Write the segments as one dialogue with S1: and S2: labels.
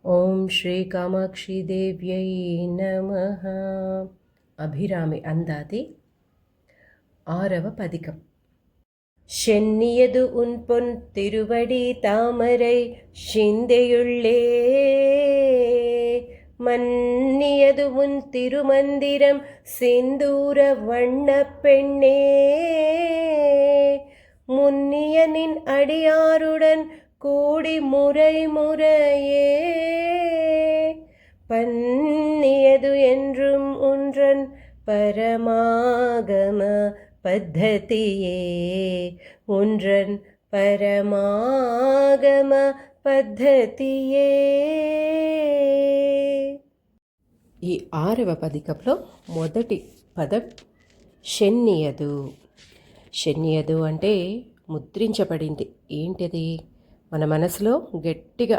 S1: ఓం శ్రీ కామాక్షి దేవ్యై నమః. అభిరామి అందాది ஆரவ பதிகம். சென்னியது உன் பொன் திருவடி தாமரை சிந்தையுள்ளே, மன்னியது உன் திருமந்திரம் செந்தூர வண்ண பெண்ணே, முன்னிய நின் அடியாருடன் கூடி முறை முறையே, பன்னியது என்றும் ஒன்றன் பரமாகம పద్ధతియే, ఒండ్రన్ పరమాగమ పద్ధతియే. ఈ 6వ పదికంలో మొదటి పదం శన్నియదు. శన్నియదు అంటే ముద్రించబడింది. ఏంటిది? మన మనసులో గట్టిగా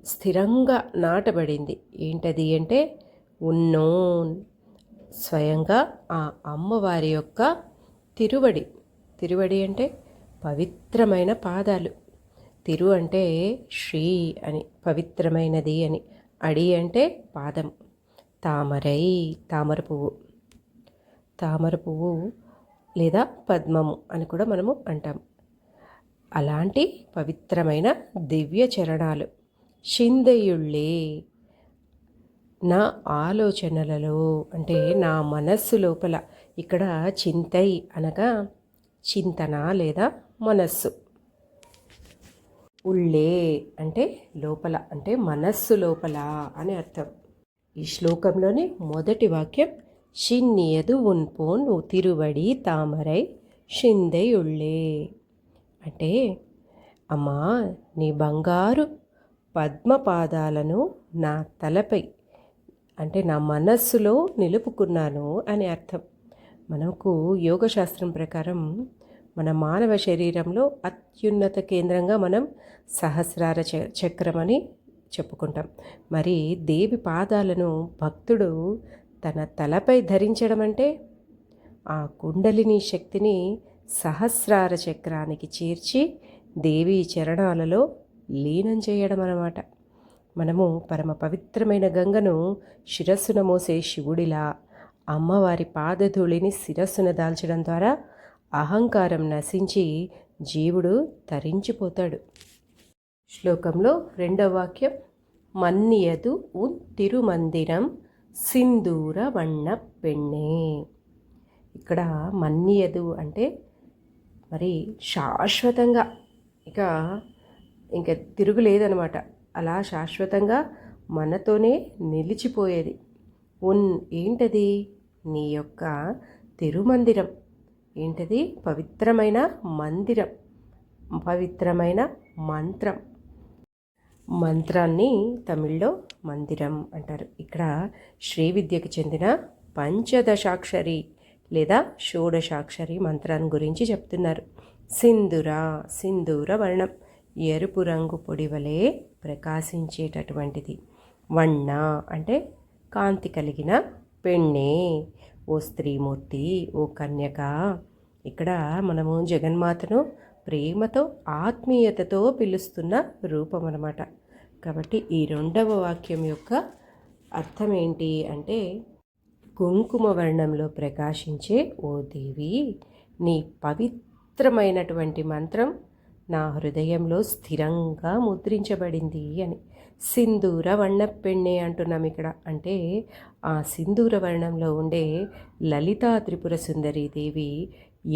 S1: స్థిరంగా నాటబడింది. ఏంటది అంటే ఉన్నోన్, స్వయంగా ఆ అమ్మవారి యొక్క తిరువడి. తిరువడి అంటే పవిత్రమైన పాదాలు. తిరు అంటే శ్రీ అని, పవిత్రమైనది అని. అడి అంటే పాదం. తామరై, తామర పువ్వు. తామర పువ్వు లేదా పద్మము అని కూడా మనము అంటాం. అలాంటి పవిత్రమైన దివ్య చరణాలు. షిందయుళ్ళే, నా ఆలోచనలలో అంటే నా మనస్సు లోపల. ఇక్కడ చింతై అనగా చింతన లేదా మనస్సు. ఉళ్ళే అంటే లోపల, అంటే మనస్సు లోపల అని అర్థం. ఈ శ్లోకంలోని మొదటి వాక్యం షిన్నియదు ఉన్పోన్ తిరువడి తామరై షిందై ఉళ్ళే అంటే, అమ్మా నీ బంగారు పద్మపాదాలను నా తలపై అంటే నా మనస్సులో నిలుపుకున్నాను అని అర్థం. మనకు యోగశాస్త్రం ప్రకారం మన మానవ శరీరంలో అత్యున్నత కేంద్రంగా మనం సహస్రార చక్రం అని చెప్పుకుంటాం. మరి దేవి పాదాలను భక్తుడు తన తలపై ధరించడం అంటే ఆ కుండలిని శక్తిని సహస్రార చక్రానికి చేర్చి దేవి చరణాలలో లీనం చేయడం అన్నమాట. మనము పరమ పవిత్రమైన గంగను శిరస్సున మోసే శివుడిలా అమ్మవారి పాదధూళిని శిరస్సున దాల్చడం ద్వారా అహంకారం నశించి జీవుడు తరించిపోతాడు. శ్లోకంలో 2వ వాక్యం మన్నియదు ఉన్ తిరుమందిరం సింధూర వన్న పెಣ್ಣే. ఇక్కడ మన్నియదు అంటే మరి శాశ్వతంగా ఇంకా తిరుగులేదనమాట. అలా శాశ్వతంగా మనతోనే నిలిచిపోయేది. ఏంటది? నీ యొక్క తిరుమందిరం. ఏంటది? పవిత్రమైన మందిరం, పవిత్రమైన మంత్రం. మంత్రాన్ని తమిళ్లో మందిరం అంటారు. ఇక్కడ శ్రీ విద్యకు చెందిన పంచదశాక్షరి లేదా షోడశాక్షరి మంత్రాన్ని గురించి చెప్తున్నారు. సింధూర వర్ణం, ఎరుపు రంగు పొడివలే ప్రకాశించేటటువంటిది. వన్న అంటే కాంతి కలిగిన పెಣ್ಣే, ఓ స్త్రీమూర్తి, ఓ కన్యక. ఇక్కడ మనము జగన్మాతను ప్రేమతో ఆత్మీయతతో పిలుస్తున్న రూపం అన్నమాట. కాబట్టి ఈ 2వ వాక్యం యొక్క అర్థం ఏంటి అంటే, కుంకుమ వర్ణంలో ప్రకాశించే ఓ దేవి, నీ పవిత్రమైనటువంటి మంత్రం నా హృదయంలో స్థిరంగా ముద్రించబడింది అని. సింధూర వర్ణ పెಣ್ಣే అంటున్నాం ఇక్కడ. అంటే ఆ సింధూర వర్ణంలో ఉండే లలితా త్రిపుర సుందరి దేవి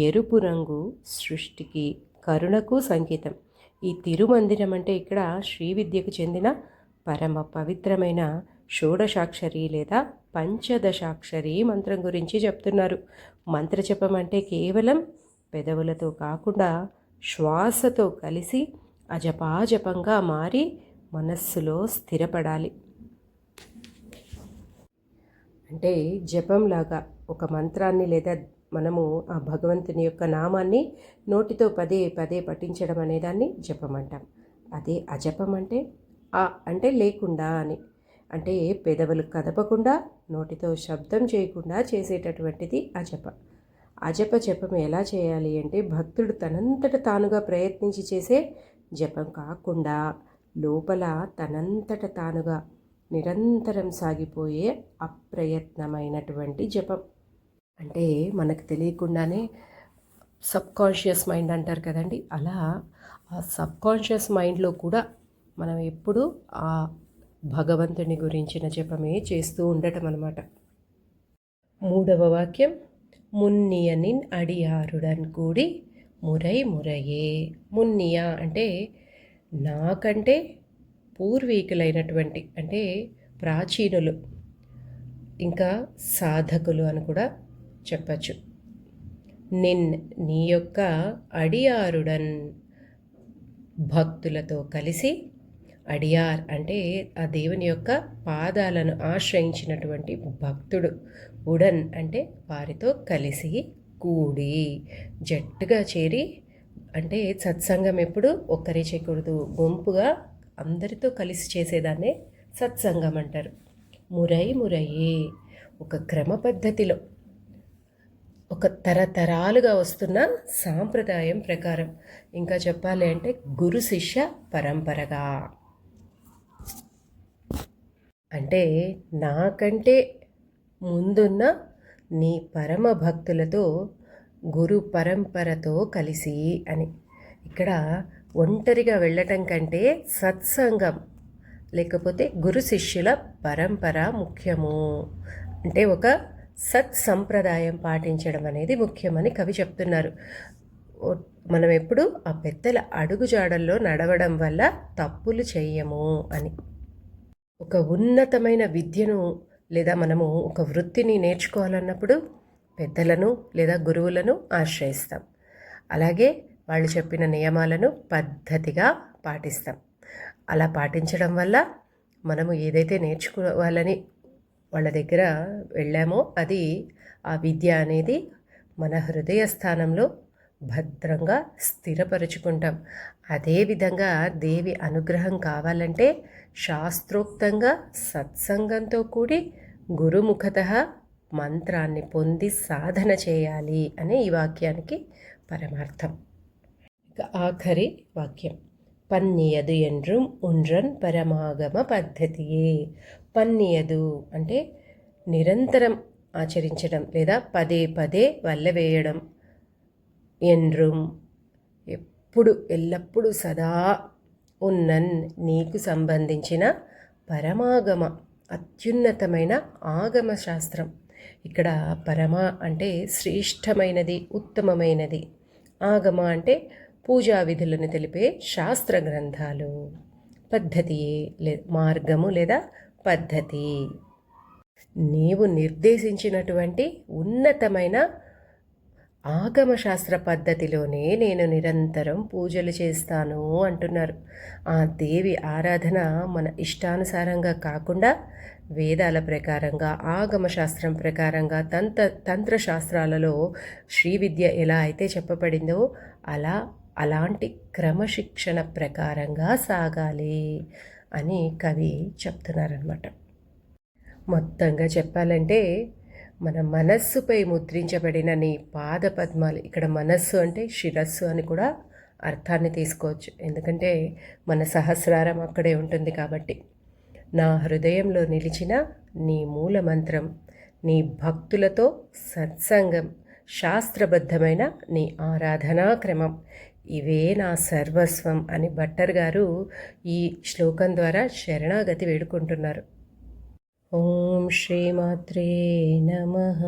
S1: ఎరుపు రంగు సృష్టికి, కరుణకు సంకేతం. ఈ తిరుమందిరం అంటే ఇక్కడ శ్రీ విద్యకు చెందిన పరమ పవిత్రమైన షోడశాక్షరి లేదా పంచదశాక్షరి మంత్రం గురించి చెప్తున్నారు. మంత్రజపం అంటే కేవలం పెదవులతో కాకుండా శ్వాసతో కలిసి అజపాజపంగా మారి మనస్సులో స్థిరపడాలి. అంటే జపంలాగా ఒక మంత్రాన్ని లేదా మనము ఆ భగవంతుని యొక్క నామాన్ని నోటితో పదే పదే పఠించడం అనేదాన్ని జపం అంటాం. అదే అజపం అంటే అంటే లేకుండా అని, అంటే పెదవులు కదపకుండా నోటితో శబ్దం చేయకుండా చేసేటటువంటిది అజప. జపం ఎలా చేయాలి అంటే, భక్తుడు తనంతట తానుగా ప్రయత్నించి చేసే జపం కాకుండా లోపల తనంతట తానుగా నిరంతరం సాగిపోయే అప్రయత్నమైనటువంటి జపం. అంటే మనకు తెలియకుండానే సబ్కాన్షియస్ మైండ్ అంటారు కదండి, అలా ఆ సబ్కాన్షియస్ మైండ్లో కూడా మనం ఎప్పుడూ ఆ భగవంతుని గురించిన జపమే చేస్తూ ఉండటం అన్నమాట. 3వ వాక్యం, మున్నియనిన్ అడియారుడన్ కూడి మురై మురయే. మున్నియ అంటే నాకంటే పూర్వీకులైనటువంటి, అంటే ప్రాచీనులు, ఇంకా సాధకులు అని కూడా చెప్పచ్చు. నీ యొక్క అడియారుడన్ భక్తులతో కలిసి, అడియార్ అంటే ఆ దేవుని యొక్క పాదాలను ఆశ్రయించినటువంటి భక్తుడు, ఉడన్ అంటే వారితో కలిసి, కూడి జట్టుగా చేరి, అంటే సత్సంగం ఎప్పుడు ఒక్కరే చేయకూడదు, గుంపుగా అందరితో కలిసి చేసేదాన్నే సత్సంగం అంటారు. మురై మురయే, ఒక క్రమ పద్ధతిలో, ఒక తరతరాలుగా వస్తున్న సాంప్రదాయం ప్రకారం, ఇంకా చెప్పాలి అంటే గురు శిష్య పరంపరగా. అంటే నాకంటే ముందున్న నీ పరమ భక్తులతో, గురు పరంపరతో కలిసి అని. ఇక్కడ ఒంటరిగా వెళ్ళటం కంటే సత్సంగం లేకపోతే గురు శిష్యుల పరంపర ముఖ్యము. అంటే ఒక సత్ సంప్రదాయం పాటించడం అనేది ముఖ్యమని కవి చెప్తున్నారు. మనం ఎప్పుడు ఆ పెద్దల అడుగుజాడల్లో నడవడం వల్ల తప్పులు చెయ్యము అని. ఒక ఉన్నతమైన విద్యను లేదా మనము ఒక వృత్తిని నేర్చుకోవాలన్నప్పుడు పెద్దలను లేదా గురువులను ఆశ్రయిస్తాం. అలాగే వాళ్ళు చెప్పిన నియమాలను పద్ధతిగా పాటిస్తాం. అలా పాటించడం వల్ల మనము ఏదైతే నేర్చుకోవాలని వాళ్ళ దగ్గర వెళ్ళామో అది, ఆ విద్య అనేది మన హృదయ స్థానంలో భద్రంగా స్థిరపరుచుకుంటాం. అదేవిధంగా దేవి అనుగ్రహం కావాలంటే శాస్త్రోక్తంగా సత్సంగంతో కూడి గురుముఖత మంత్రాన్ని పొంది సాధన చేయాలి అనే ఈ వాక్యానికి పరమార్థం. ఇక ఆఖరి వాక్యం, పన్నియదు ఎండ్రుం ఉండ్రన్ పరమాగమ పద్ధతియే. పన్నియదు అంటే నిరంతరం ఆచరించడం లేదా పదే పదే వల్లవేయడం. ఎండ్రుం ఎప్పుడు ఎల్లప్పుడూ సదా ఉన్నన్ నీకు సంబంధించిన పరమాగమ అత్యున్నతమైన ఆగమ శాస్త్రం. ఇక్కడ పరమ అంటే శ్రేష్టమైనది, ఉత్తమమైనది. ఆగమ అంటే పూజా విధులను తెలిపే శాస్త్ర గ్రంథాలు. పద్ధతి మార్గము లేదా పద్ధతి, నీవు నిర్దేశించినటువంటి ఉన్నతమైన ఆగమశాస్త్ర పద్ధతిలోనే నేను నిరంతరం పూజలు చేస్తాను అంటున్నారు. ఆ దేవి ఆరాధన మన ఇష్టానుసారంగా కాకుండా వేదాల ప్రకారంగా, ఆగమశాస్త్రం ప్రకారంగా, తంత్రశాస్త్రాలలో శ్రీ విద్య ఎలా అయితే చెప్పబడిందో అలాంటి క్రమశిక్షణ ప్రకారంగా సాగాలి అని కవి చెప్తున్నారనమాట. మొత్తంగా చెప్పాలంటే మన మనస్సుపై ముద్రించబడిన నీ పాద పద్మాలు, ఇక్కడ మనస్సు అంటే శిరస్సు అని కూడా అర్థాన్ని తీసుకోవచ్చు, ఎందుకంటే మన సహస్రారం అక్కడే ఉంటుంది కాబట్టి. నా హృదయంలో నిలిచిన నీ మూల మంత్రం, నీ భక్తులతో సత్సంగం, శాస్త్రబద్ధమైన నీ ఆరాధనా క్రమం, ఇవే నా సర్వస్వం అని భట్టర్ గారు ఈ శ్లోకం ద్వారా శరణాగతి వేడుకుంటున్నారు. ఓం శ్రీమాత్రే నమః.